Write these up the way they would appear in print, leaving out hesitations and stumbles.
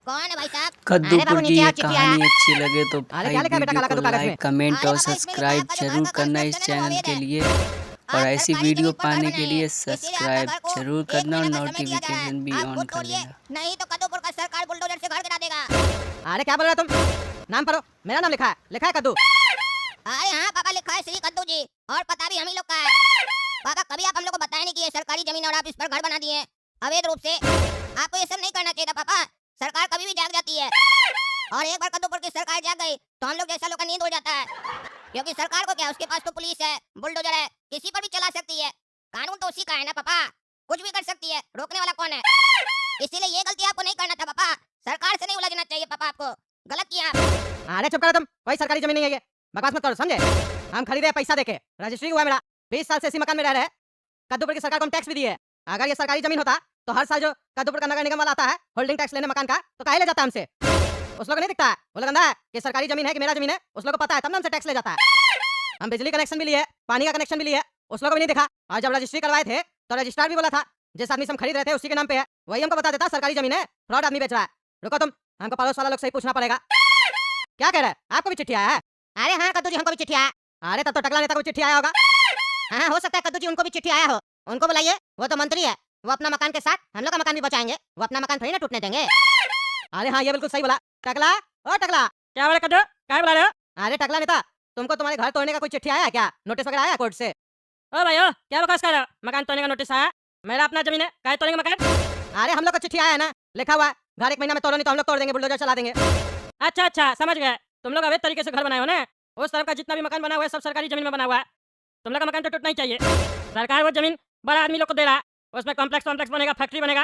कौन है भाई साहब? कद्दूपुर की ये कहानी अच्छी लगे तो अरे भाई क्या लिखा है बेटा वीडियो काला को कद्दू कागज लाइक में? कमेंट अरे और बाबा इसमें लिखा है सब्सक्राइब आपका जो घर जरूर का करना इस कंस्ट्रक्शन है वो चैनल अवैध के है। लिए। और आप ऐसी सरकारी वीडियो जमीन पर घर पाने के बनाए लिए हैं, इसीलिए आपका सब्सक्राइब घर को जरूर 1 करना और महीने का समय दिया जा रहा है। नोटिफिकेशन भी आप ऑन खुद कर तोड़िए, लेना। नहीं तो कद्दूपुर का सरकार बुलडोजर से घर गिरा देगा। अरे क्या बोल रहे हो तुम? नाम पढ़ो, मेरा नाम लिखा है कद्दू। अरे हाँ पापा, लिखा है श्री कद्दू जी, और पता भी हम ही लोग का है। पापा कभी आप हम लोग को बताए नहीं कि ये सरकारी जमीन और आप इस पर घर बना दिए अवैध रूप से। आपको ये सब नहीं करना चाहिए था पापा। सरकार कभी भी जाग जाती है, और एक बार कद्दूपुर की सरकार जाग गई तो हम लोग जैसा लोग का नींद उड़ जाता है। क्योंकि सरकार को क्या, उसके पास तो पुलिस है, बुलडोजर है, किसी पर भी चला सकती है। कानून तो उसी का है ना पापा, कुछ भी कर सकती है, रोकने वाला कौन है? इसीलिए ये गलती आपको नहीं करना था पापा। सरकार से नहीं उलझना चाहिए पापा, आपको गलत किया आप। अरे चुप करो तुम, कोई सरकारी जमीन नहीं है ये, बकवास मत करो समझे। हम खरीदे पैसा देके, रजिस्ट्री हुआ है मेरा, 20 साल से इसी मकान में रह रहे हैं। कद्दूपुर की सरकार को हम टैक्स भी दिए है। अगर ये सरकारी जमीन होता तो हर साल जो कद्दूपुर का नगर निगम वाला आता है होल्डिंग टैक्स लेने मकान का, तो काहे ले जाता हमसे? उस लोग को नहीं दिखता है, वो लोग अंधा है कि सरकारी जमीन है कि मेरा जमीन है, उस लोग को पता है तब ना हमसे टैक्स ले जाता है। हम बिजली कनेक्शन भी लिए, पानी का कनेक्शन भी लिए, उस लोग को भी नहीं दिखा। और जब रजिस्ट्री करवाए थे तो रजिस्ट्रार भी बोला था जिस आदमी से हम खरीद रहे थे उसी के नाम पे है, वही हमको बता देता सरकारी जमीन है, फ्रॉड आदमी बेच रहा है। रुको तुम, हमको पड़ोस वाला लोग से ही पूछना पड़ेगा। क्या कह रहे हैं, आपको भी चिट्ठी आया है? अरे हाँ कद्दू जी, हमको भी चिट्ठी आया। अरे तब तो टकला नेता को भी चिट्ठी आया होगा। हाँ हो सकता है कद्दू जी उनको भी चिट्ठी आया हो, उनको बुलाइए, वो तो मंत्री है। वो अपना मकान के साथ हम लोग का मकान भी बचाएंगे, वो अपना मकान थोड़ी ना टूटने देंगे। अरे हाँ ये बिल्कुल सही बोला। टकला, ओ टकला, क्या बोले कद्दू, क्या बुला रहे हो? अरे टकला नेता, तुमको तुम्हारे घर तोड़ने का कोई चिट्ठी आया है क्या? नोटिस वगैरह आया है कोर्ट से? ओ भाई ओ, क्या बकवास कर रहे हो? मकान तोड़ने का नोटिस आया? मेरा अपना जमीन है, काहे तोड़ेंगे मकान? अरे हम लोग को चिट्ठी आया है ना, लिखा हुआ है घर 1 महीना में तोड़ो नहीं तो हम लोग तोड़ देंगे, बुलडोजर चला देंगे। अच्छा अच्छा समझ गए, तुम लोग अवैध तरीके से घर बनाए हो ना। उस तरफ का जितना भी मकान बना हुआ है सब सरकारी जमीन में बना हुआ है। तुम लोग का मकान तो टूटना ही चाहिए। सरकार वो जमीन बड़ा आदमी लोग को दे रहा है, उसमें कॉम्प्लेक्स कॉम्प्लेक्स बनेगा, फैक्ट्री बनेगा।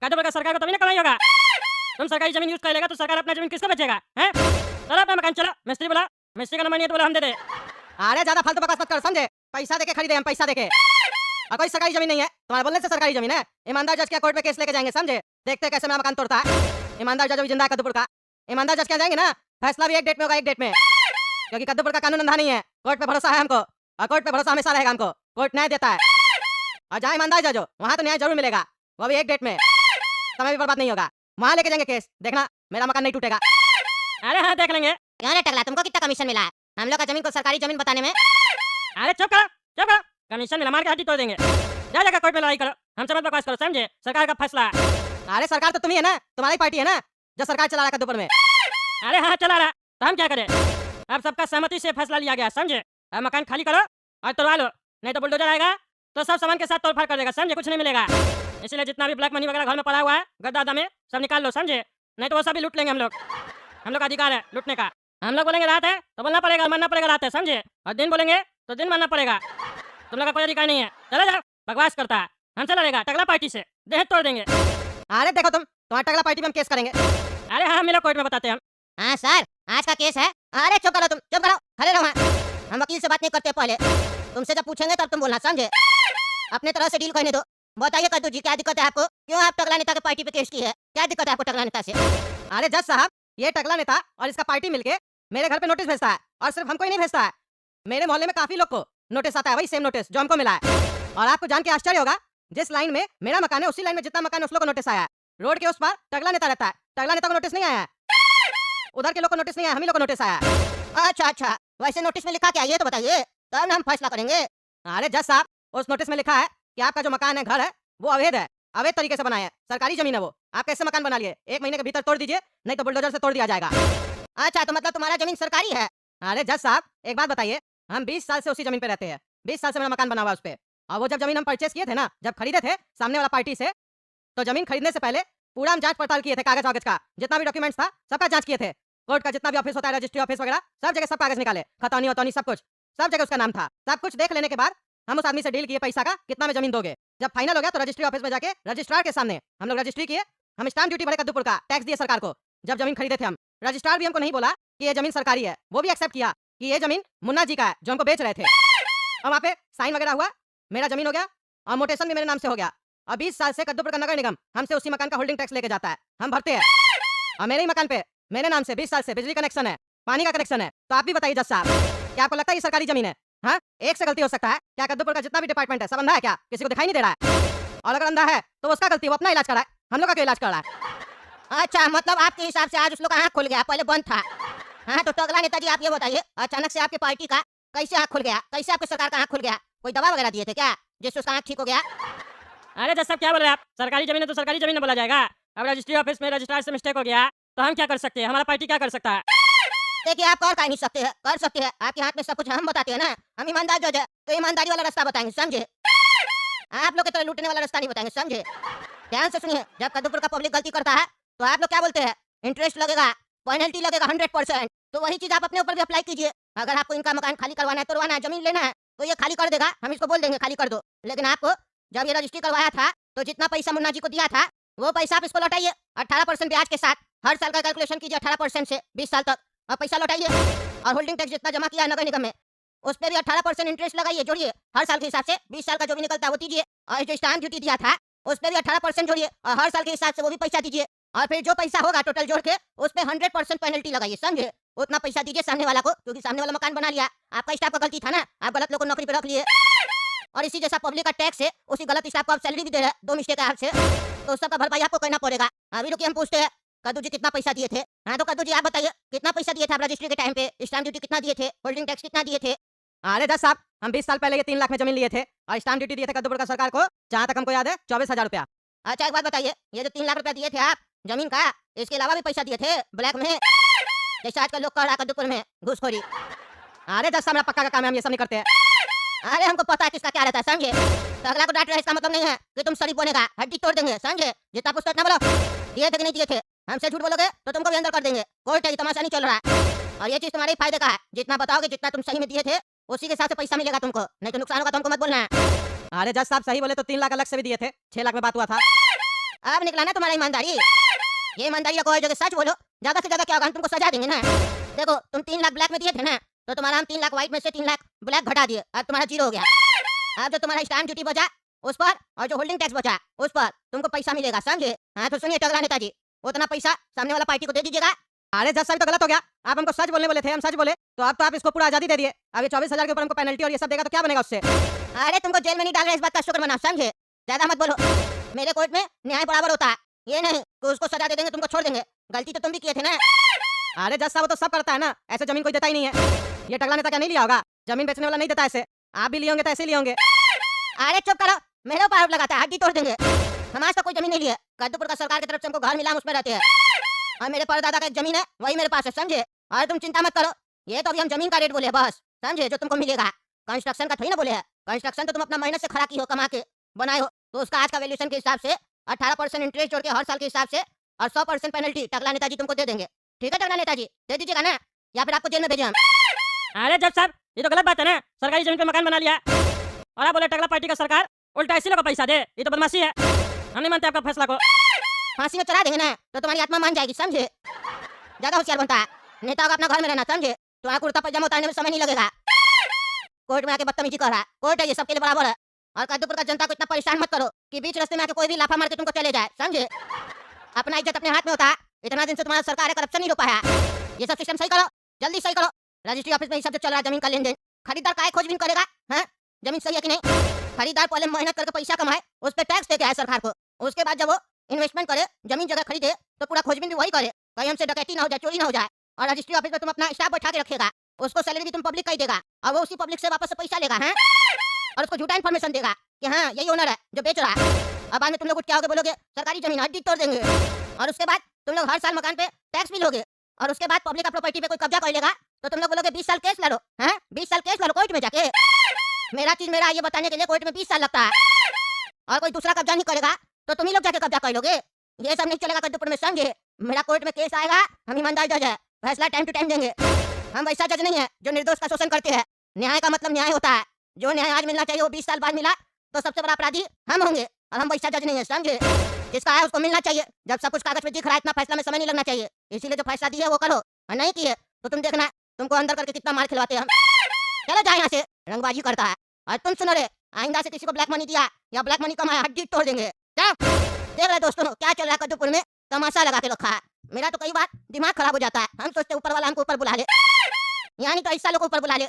कद्दूपुर का सरकार को तभी ना कमाई होगा। तुम सरकारी जमीन यूज कर लेगा तो सरकार अपना जमीन किसको बेचेगा? हैं? चलो अपना मकान चलो, मिस्त्री बोला, मिस्त्री का नंबर नहीं है तो बोला हम दे दे। अरे ज्यादा फालतू बकवास मत कर समझे, पैसा देके खरीदे हम, पैसा देके। और कोई सरकारी जमीन नहीं है, तुम्हारे बोलने से सरकारी जमीन है। ईमानदार जज के कोर्ट में केस लेके जाएंगे समझे, देखते हैं कैसे मेरा मकान तोड़ता है। ईमानदार जज अभी जिंदा है कद्दूपुर का, ईमानदार जज क्या जाएंगे ना, फैसला भी एक डेट में होगा, एक डेट में। क्योंकि कद्दूपुर का कानून अंधा नहीं है, कोर्ट पे भरोसा है हमको, और कोर्ट पे भरोसा हमेशा रहेगा हमको। कोर्ट न्याय देता है, और जहाँ ईमानदार जज हो वहाँ तो न्याय जरूर मिलेगा, वो भी एक डेट में। समय भी बर्बाद नहीं होगा, वहाँ लेके जाएंगे केस, देखना मेरा मकान नहीं टूटेगा। अरे हाँ देख लेंगे। क्यों रे टकला, तुमको कितना कमीशन मिला है हम लोग का जमीन को सरकारी जमीन बताने में? अरे चुप करो, चुप करो, कमीशन मिला मार के हड्डी तोड़ देंगे। जा जाकर कोर्ट में लड़ाई करो, हमसे मत बकवास करो समझे, सरकार का फैसला है। अरे सरकार तो तुम ही है ना, तुम्हारी पार्टी है ना जो सरकार चला रहा है कद्दूपुर में। अरे हाँ चला रहा, तो हम क्या करें? अब सबका सहमति से फैसला लिया गया समझे। अब मकान खाली करो और तोड़वा लो, नहीं तो बुलडोजर आएगा तो सब सामान के साथ तोड़फाड़ कर देगा समझे, कुछ नहीं मिलेगा। इसलिए जितना भी ब्लैक मनी वगैरह घर में पड़ा हुआ है गद्दा आदा में सब निकाल लो समझे, नहीं तो वो सब भी लूट लेंगे हम लोग। हम लोग का अधिकार है लूटने का। हम लोग बोलेंगे रात है तो बोलना पड़ेगा, मरना पड़ेगा रात है समझे, और दिन बोलेंगे तो दिन मरना पड़ेगा। तुम लोग का कोई अधिकार नहीं है, चला जाओ, बकवास करता है, हमसे लड़ेगा टकला पार्टी से, देह तोड़ देंगे। अरे देखो तुम, तुम्हारी टकला पार्टी में हम केस करेंगे। अरे हाँ हम लोग कोर्ट में बताते हैं हम। हाँ सर, आज का केस है। अरे चुप करो तुम, चुप करो, खड़े रहो वहाँ। हम वकील से बात नहीं करते पहले, तुमसे जब पूछेंगे तब तुम बोलना समझे। अपने तरह से डील करने दो। बताइए कद्दू जी क्या दिक्कत है आपको, क्यों आप टकला नेता के पार्टी पे केस की है, क्या दिक्कत है आपको टकला नेता से? अरे जज साहब, ये टकला नेता और इसका पार्टी मिलके मेरे घर पे नोटिस भेजता है, और सिर्फ हमको ही नहीं भेजता है, मेरे मोहल्ले में काफी लोग को नोटिस आता है, वही सेम नोटिस जो हमको मिला है। और आपको जान के आश्चर्य होगा, जिस लाइन में मेरा मकान है उसी लाइन में जितना मकान है उस लोग को नोटिस आया है। रोड के उस पार टकला नेता रहता है, टकला नेता को नोटिस नहीं आया है, उधर के लोग को नोटिस नहीं आया, हम ही लोग को नोटिस आया है। अच्छा अच्छा, वैसे नोटिस में लिखा क्या ये तो बताइए, तब हम फैसला करेंगे। अरे जज साहब, उस नोटिस में लिखा है कि आपका जो मकान है, घर है, वो अवैध है, अवैध तरीके से बनाया है, सरकारी जमीन है वो, आप कैसे मकान बना लिए, 1 महीने के भीतर तोड़ दीजिए नहीं तो बुलडोजर से तोड़ दिया जाएगा। अच्छा तो मतलब तुम्हारा जमीन सरकारी है? अरे जज साहब एक बात बताइए, हम 20 साल से उसी जमीन पे रहते हैं, 20 साल से मेरा मकान बना हुआ है उस पे। और वो जब जमीन हम परचेस किए थे ना, जब खरीदे थे सामने वाला पार्टी से, तो जमीन खरीदने से पहले पूरा हम जांच पड़ताल किए थे, कागज वागज का जितना भी डॉक्यूमेंट्स था सबका जांच किए थे। कोर्ट का जितना भी ऑफिस होता है, रजिस्ट्री ऑफिस वगैरह, सब जगह सब कागज निकाले, खतौनी वतौनी सब कुछ, सब जगह उसका नाम था। सब कुछ देख लेने के बाद हम उस आदमी से डील किए पैसा का, कितना में जमीन दोगे। जब फाइनल हो गया तो रजिस्ट्री ऑफिस में जाके रजिस्ट्रार के सामने हम लोग रजिस्ट्री किए, हम स्टाम्प ड्यूटी भरे कद्दूपुर का, टैक्स दिए सरकार को। जब जमीन खरीदे थे हम, रजिस्ट्रार भी हमको नहीं बोला कि ये जमीन सरकारी है, वो भी एक्सेप्ट किया कि ये जमीन मुन्ना जी का है जो हमको बेच रहे थे। और वहाँ पे साइन वगैरह हुआ, मेरा जमीन हो गया और मोटेशन भी मेरे नाम से हो गया। और 20 साल से कद्दूपुर का नगर निगम हमसे उसी मकान का होल्डिंग टैक्स लेके जाता है, हम भरते हैं। और मेरे ही मकान पे मेरे नाम से 20 साल से बिजली कनेक्शन है, पानी का कनेक्शन है। तो आप भी बताइए जज साहब, क्या आपको लगता है ये सरकारी जमीन है? हाँ, एक से गलती हो सकता है, क्या कद्दूपुर का जितना भी डिपार्टमेंट है सब अंधा है क्या, किसी को दिखाई नहीं दे रहा है? और अगर अंधा है तो उसका गलती, वो अपना इलाज कराए, हम लोग का क्यों इलाज कर रहा है? अच्छा, मतलब आपके हिसाब से आज उस लोग का आँख खुल गया, पहले बंद था। हाँ, तो टकला नेताजी आप ये बताइए, अचानक से आपकी पार्टी का कैसे आँख खुल गया? कैसे आपकी सरकार का आँख खुल गया? कोई दवा वगैरह दिए थे क्या, जिससे उसका आँख ठीक हो गया? अरे जज साहब क्या बोल रहे हैं आप? सरकारी जमीन है तो सरकारी जमीन में बोला जाएगा। अब रजिस्ट्री ऑफिस में रजिस्ट्रार से मिस्टेक हो गया तो हम क्या कर सकते हैं? हमारा पार्टी क्या कर सकता है? देखिए, आप कर नहीं सकते हैं, कर सकते हैं। आपके हाथ में सब कुछ हम बताते हैं ना, हम ईमानदार जज है, तो ईमानदारी वाला रास्ता बताएंगे, समझे? आप लोग की तरह लूटने वाला रास्ता नहीं बताएंगे, समझे? ध्यान से सुनिए, जब कद्दूपुर का पब्लिक गलती करता है तो आप लोग क्या बोलते हैं? इंटरेस्ट लगेगा, पेनल्टी लगेगा 100%। तो वही चीज आप अपने ऊपर भी अप्लाई कीजिए। अगर आपको इनका मकान खाली करवाना है, तोड़वाना है, जमीन लेना है, तो ये खाली कर देगा, हम इसको बोल देंगे खाली कर दो। लेकिन आपको जब ये रजिस्ट्री करवाया था तो जितना पैसा मुन्ना जी को दिया था वो पैसा आप इसको लौटाइए 18% ब्याज के साथ। हर साल का कैलकुलेशन कीजिए 18% से 20 साल तक, और पैसा लौटाइए। और होल्डिंग टैक्स जितना जमा किया है नगर निगम में, उस पर भी 18% इंटरेस्ट लगाइए, जोड़िए हर साल के हिसाब से। 20 साल का जो भी निकलता है वो दीजिए। और जो स्टाम्प ड्यूटी दिया था उस पर भी 18% जोड़िए, और हर साल के हिसाब से वो भी पैसा दीजिए। और फिर जो पैसा होगा टोटल जोड़ के उस पर 100% पेनल्टी लगाइए, समझे? उतना पैसा दीजिए सामने वाला को, क्योंकि सामने वाला मकान बना लिया, आपका स्टाफ का गलती था ना, आप गलत लोग को नौकरी पे रख लिए। और इसी जैसा पब्लिक का टैक्स है, उसी गलत स्टाफ को आप सैलरी भी दे रहे हैं, 2 मिस्टेक है आपसे, तो उस सबका भरपाई आपको करना पड़ेगा। अभी रुकिए, हम पूछते हैं कद्दू जी कितना पैसा दिए थे? हाँ, तो कद्दू जी आप बताइए कितना पैसा दिए थे आप रजिस्ट्री के टाइम पे? स्टाम्प ड्यूटी कितना दिए थे? होल्डिंग टैक्स कितना दिए थे? अरे जज साहब, हम 20 साल पहले ये 3 लाख में जमीन लिए थे और स्टाम्प ड्यूटी दिए थे कद्दूपुर का सरकार को, जहाँ तक हमको याद है 24,000 रुपया। अच्छा, एक बात बताइए, ये जो 3 लाख रुपया दिए थे आप जमीन का, इसके अलावा भी पैसा दिए थे ब्लैक में, जैसे आजकल लोग कर रहा है कद्दूपुर में घूसखोरी? अरे जज साहब, मेरा पक्का का काम है, हम ये सब नहीं करते हैं। अरे हमको पता है किसका क्या रहता है, समझे? तो अगला को डांट रहे हैं, इसका मतलब नहीं है कि तुम शरीफ बनेगा, हड्डी तोड़ देंगे, समझे? जितना पूछते उतना बोलो, दिए थे कि नहीं दिए थे? हमसे झूठ बोलोगे तो तुमको भी अंदर कर देंगे। कोई तमाशा नहीं चल रहा है, और ये चीज तुम्हारे ही फायदे का है। जितना बताओगे, जितना तुम सही में दिए थे, उसी के हिसाब से पैसा मिलेगा तुमको, नहीं तो नुकसान होगा, तुमको मत बोलना है। अरे जज साहब, सही बोले तो 3 लाख अलग से भी दिए थे, 6 लाख में बात हुआ था। अब निकला ना तुम्हारा ईमानदारी। ये ईमानदारी को जगह सच बोलो, ज्यादा से ज्यादा क्या होगा, हम तुमको सजा देंगे ना। देखो, तुम 3 लाख ब्लैक में दिए थे ना, तो तुम्हारा हम 3 लाख व्हाइट में से 3 लाख ब्लैक घटा दिए, अब तुम्हारा जीरो हो गया। अब जो तुम्हारा स्टाम्प ड्यूटी बचा उस पर, और जो होल्डिंग टैक्स बचा उस पर तुमको पैसा मिलेगा, समझे? हाँ, तो सुनिए टगरा नेताजी, उतना पैसा सामने वाला पार्टी को दे दीजिएगा। अरे जज साहब, तो गलत हो गया। आप हमको सच बोलने बोले थे, हम सच बोले, तो अब तो आप इसको पूरा आजादी दे दिए। अब ये 24,000 के ऊपर हमको पेनल्टी और ये सब देगा तो क्या बनेगा उससे? अरे तुमको जेल में नहीं डाल रहे, इस बात का शुक्र मनाओ, समझे? ज्यादा मत बोलो, मेरे कोर्ट में न्याय बराबर होता है, ये नहीं कि उसको सजा दे देंगे, तुमको छोड़ देंगे। गलती तो तुम भी किए थे ना। अरे जज साहब, वो तो सब करता है ना, ऐसे जमीन कोई देता ही नहीं है। ये टगला नेता क्या नहीं लिया होगा? जमीन बेचने वाला नहीं देता ऐसे, आप भी लिए होंगे तो ऐसे लिए होंगे। अरे चुप करो, मेरे ऊपर आरोप लगाता है, हड्डी तोड़ देंगे। हम आज तक कोई जमीन नहीं ली है, कद्दूपुर का सरकार की तरफ से हमको घर मिला, हम उसमें रहते हैं, और मेरे परदादा का एक जमीन है, वही मेरे पास है, समझे? और तुम चिंता मत करो, ये तो अभी हम जमीन का रेट बोले हैं बस, समझे? जो तुमको मिलेगा कंस्ट्रक्शन का थोड़ी ना बोले है। कंस्ट्रक्शन तो तुम अपना मेहनत से खड़ा की हो, कमा के बनाए हो, तो उसका आज का वैल्यूएशन के हिसाब से 18% इंटरेस्ट जोड़ के हर साल के हिसाब से, और 100% पेनल्टी टकला नेताजी तुमको दे देंगे। ठीक है टकला नेताजी, दे दीजिएगा ना, या फिर आपको जेल में भेजे हम? अरे जज साहब, ये तो गलत बात है ना, सरकारी जमीन पे मकान बना लिया और आप बोले टकला पार्टी का सरकार उल्टा इसी लोग को पैसा दे, ये तो बदमाशी है। हम नहीं मानते आपका फैसला को। फांसी में चढ़ा देंगे ना तो तुम्हारी आत्मा मान जाएगी, समझे? ज्यादा होशियार बनता है, नेता होगा अपना घर में रहना, समझे? तुम्हारा कुर्ता पजामा उतारने में समय नहीं लगेगा। कोर्ट में आके बदतमीजी कर रहा है, कोर्ट है ये सबके लिए बराबर है। और कद्दूपुर का जनता को इतना परेशान मत करो कि बीच रास्ते में आके कोई भी लाफा मार के तुमको चले जाए, समझे? अपना इज्जत अपने हाथ में होता है। इतना दिन से तुम्हारा सरकार है, करप्शन नहीं रोका है। ये सब सिस्टम सही करो, जल्दी सही करो। रजिस्ट्री ऑफिस में ये सब जो चल रहा है, जमीन का लेन देन, खरीदार काय खोजबीन करेगा? हैं, जमीन सही है कि नहीं? खरीदार पहले मेहनत करके पैसा कमाए, उस पर टैक्स दे के आए सरकार को, उसके बाद जब वो इन्वेस्टमेंट करे, जमीन जगह खरीदे, तो पूरा खोजबीन भी वही करे, कहीं हमसे डकैती ना हो जाए, चोरी ना हो जाए। और रजिस्ट्री ऑफिस में तुम अपना स्टाफ बैठा के रखेगा, उसको सैलरी भी तुम पब्लिक का ही देगा, और वो उसी पब्लिक से वापस से पैसा लेगा, हैं? और उसको झूठा इन्फॉर्मेशन देगा कि हाँ यही ओनर है जो बेच रहा है। अब बाद में तुम लोग क्या होगे, बोलोगे सरकारी जमीन हड्डी तोड़ देंगे, और उसके बाद तुम लोग हर साल मकान पे टैक्स भी लोगे, और उसके बाद पब्लिक का प्रॉपर्टी पे कोई कब्जा कर लेगा तो तुम लोग बोलोगे 20 साल केस लड़ो, हैं? 20 साल केस लड़ो कोर्ट में जाके। मेरा चीज मेरा ये बताने के लिए कोर्ट में 20 साल लगता है, और कोई दूसरा कब्जा नहीं करेगा तो तुम ही लोग जाके कब्जा कर लोगे। ये सब नहीं चलेगा कद्दूपुर में, समझे? मेरा कोर्ट में केस आएगा, हम ईमानदार जज है, फैसला टाइम टू टाइम देंगे। हम वैसा जज नहीं है जो निर्दोष का शोषण करते हैं। न्याय का मतलब न्याय होता है, जो न्याय आज मिलना चाहिए वो 20 साल बाद मिला तो सबसे बड़ा अपराधी हम होंगे, और हम वैसा जज नहीं है, समझे? जिसका है उसको मिलना चाहिए। जब सब कुछ कागज पे दिख रहा है, इतना फैसला में समय नहीं लगना चाहिए, इसीलिए जो फैसला दिया है वो करो, और नहीं किए तो तुम देखना तुमको अंदर करके कितना मार खिलवाते हैं हम। चलो जाए यहाँ से, रंगबाजी करता है। और तुम सुनो रे, आइंदा से किसी को ब्लैक मनी दिया या ब्लैक मनी कमाया, हड्डी तोड़ देंगे। क्या देख रहे दोस्तों क्या चल रहा है कद्दूपुर में? तमाशा लगा के रखा है। मेरा तो कई बार दिमाग खराब हो जाता है, हम सोचते ऊपर वाला हमको ऊपर बुला ले, यानी तो ऐसा लोग ऊपर बुला ले।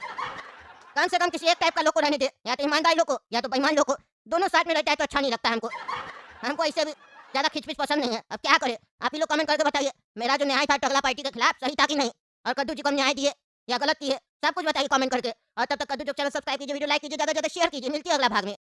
कम से कम किसी एक टाइप का लोग को रहने दे, या तो ईमानदार लोग को या तो बेईमान लोग को, दोनों साथ में रहता है तो अच्छा नहीं लगता हमको। हमको ऐसे भी ज्यादा खिचपिच पसंद नहीं है। अब क्या करें, आप ही लोग कमेंट करके बताइए मेरा जो न्याय था टकला पार्टी के खिलाफ सही था कि नहीं, और कद्दू जी को हम न्याय दिए या गलत किए, सब कुछ बताइए कमेंट करके। और तब तक कद्दू जो चैनल सब्सक्राइब कीजिए, वीडियो लाइक कीजिए, ज्यादा से ज्यादा शेयर कीजिए। मिलती है अगला भाग में।